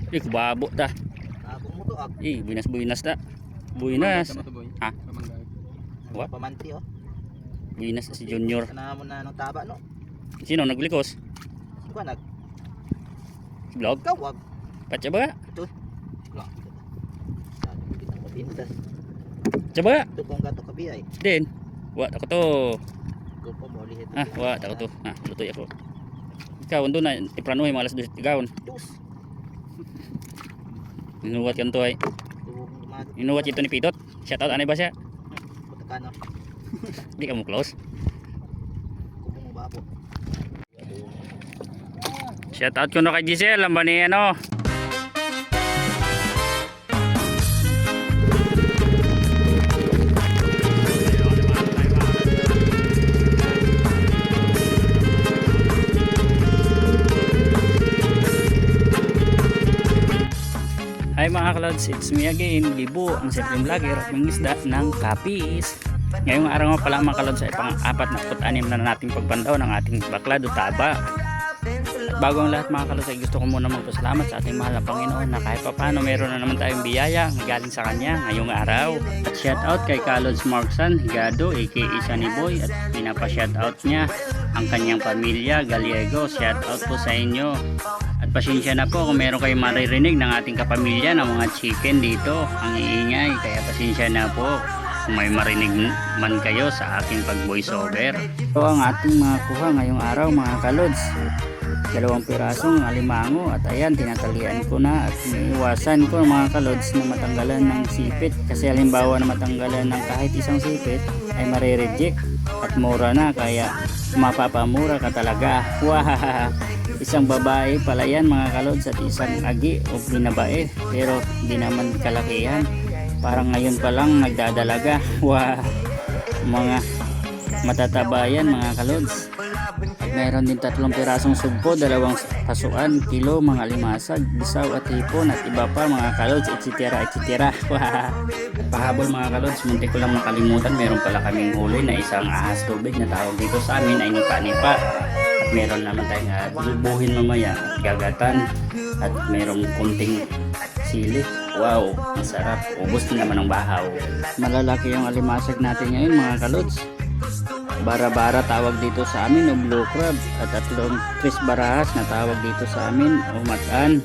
Kubabo ta. Tabong mo to ah. Buinas ta. Buinas. Ha? Wa? Pamanti oh. Buinas si Junior. Kana mo na ng taba no. Sino naglikos? Sino nag? Vlog? Kawag. Patsa ba? Ito. Sabi kita ko pintas. Patsa ba? Ito kung gato kabiyay. Din. Wa ako to. Grupo mo lihet. Wa ako to. Lutoy ako. Ikaw ando na ipranuhay mga alas 2 tigawon. Tus. Inuwat kan to ay. Inuwat ito ni Pitot. Shout out anay ba siya? Butakano. Di ka mo close. Kubong babo. Shout out ko no kay Giselle, ang bani ano. Hi mga kalods, it's me again, Libo, ang simpleng vlogger at mangisda ng kapis. Ngayong araw nga pala mga kalods ay pang-46 na nating pagbandaw ng ating baklado taba. At bago ang lahat mga kalods ay gusto ko muna magpasalamat sa ating mahal na Panginoon na kahit papano meron na naman tayong biyaya galing sa Kanya ngayong araw. At shout out kay Kalods Marksan Higado aka Sunny Boy at pinapa-shout out niya ang kanyang pamilya Gallego. Shout out po sa inyo. At pasensya na po kung meron kayong maririnig ng ating kapamilya ng mga chicken dito. Ang iingay, kaya pasensya na po kung may marinig man kayo sa aking pag voice over. Ito ang ating mga kuha ngayong araw mga kalods. 2 pirasong alimango at ayan tinatalian ko na at iniiwasan ko mga kalods na matanggalan ng sipit. Kasi halimbawa na matanggalan ng kahit isang sipit ay marireject at mura na kaya mapapamura ka talaga. Wow! Isang babae pala yan mga kalods at isang agi o binabae pero di naman kalakihan, parang ngayon pa lang nagdadalaga. Wow, mga matataba yan mga kalods. At mayroon din 3 pirasong sugpo, 2 pasuan, kilo, mga limasag, bisaw at hipon at iba pa mga kalods, etc etc. Wow. At pahabol mga kalods, munti ko lang makalimutan, meron pala kaming huli na isang ahas tubig na tawag dito sa amin ay nipa-nipa. Meron naman tayong bubuhin mamaya at gagatan at merong kunting sili. Wow, masarap. Ubos na naman ang bahaw. Malalaki yung alimasag natin ngayon mga kalods. Bara-bara tawag dito sa amin o blue crab at 3 barahas na tawag dito sa amin o mataan.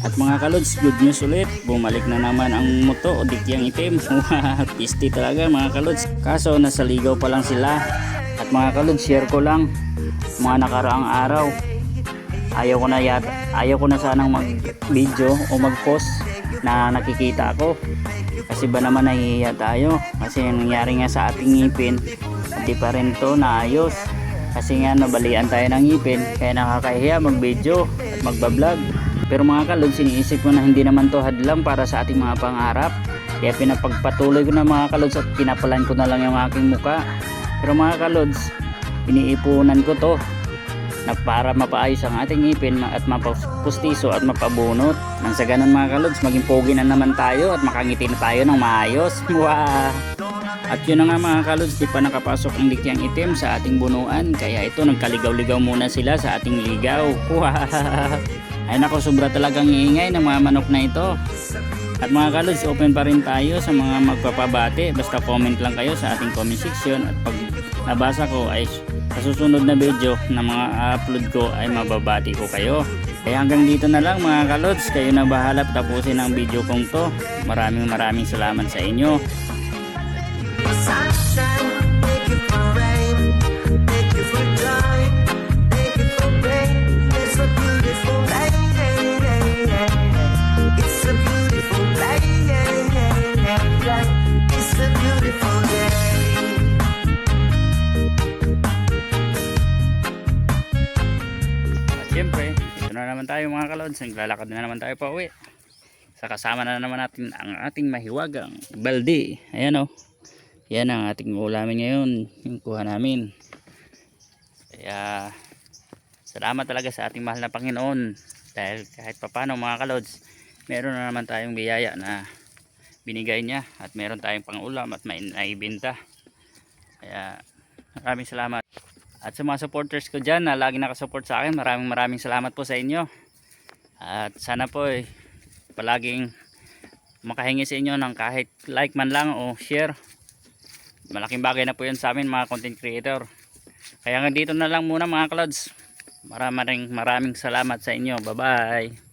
At mga kalods, good news ulit, bumalik na naman ang muto o dikyang itim. Pisti talaga mga kalods, kaso nasa ligaw pa lang sila. At mga kalods, share ko lang mga nakaraang araw, ayaw ko na sanang mag video o mag post na nakikita ako kasi ba naman nahihiya tayo kasi nangyari nga sa ating ngipin, hindi pa rin to naayos kasi nga nabalian tayo ng ngipin kaya nakakahiya mag video at magbablog. Pero mga kalods, iniisip ko na hindi naman to hadlang para sa ating mga pangarap kaya pinapagpatuloy ko na mga kalods at pinapalan ko na lang yung aking muka. Pero mga kalods, iniipunan ko to na para mapaayos ang ating ngipin at mapapustiso at mapabunot. Nang sa ganun mga kalods, maging pogi na naman tayo at makangiti na tayo ng maayos. Wow! At yun na nga mga kalods, di pa nakapasok ang dikyang itim sa ating bunuan. Kaya ito, nagkaligaw-ligaw muna sila sa ating ligaw. Wow! Ay nako, sobra talagang iingay ng mga manok na ito. At mga kalods, open pa rin tayo sa mga magpapabati. Basta comment lang kayo sa ating comment section at pag nabasa ko ay sa susunod na video na mga upload ko ay mababati ko kayo. Kaya hanggang dito na lang mga kalods, kayo na bahala tapusin ang video kong to. Maraming salamat sa inyo. Siyempre, ito na naman tayo mga kalods, naglalakad na naman tayo pa uwi. Sa kasama na naman natin ang ating mahiwagang balde. Ayan o, yan ang ating ulamin ngayon, yung kuha namin. Kaya salamat talaga sa ating mahal na Panginoon dahil kahit papano mga kalods, meron na naman tayong biyaya na binigay niya at meron tayong pangulam at may naibenta. Kaya maraming salamat. At sa mga supporters ko dyan na lagi nakasupport sa akin, maraming salamat po sa inyo. At sana po palaging makahingi sa inyo ng kahit like man lang o share. Malaking bagay na po yun sa amin mga content creator. Kaya nga dito na lang muna mga kalods. Maraming salamat sa inyo. Bye bye.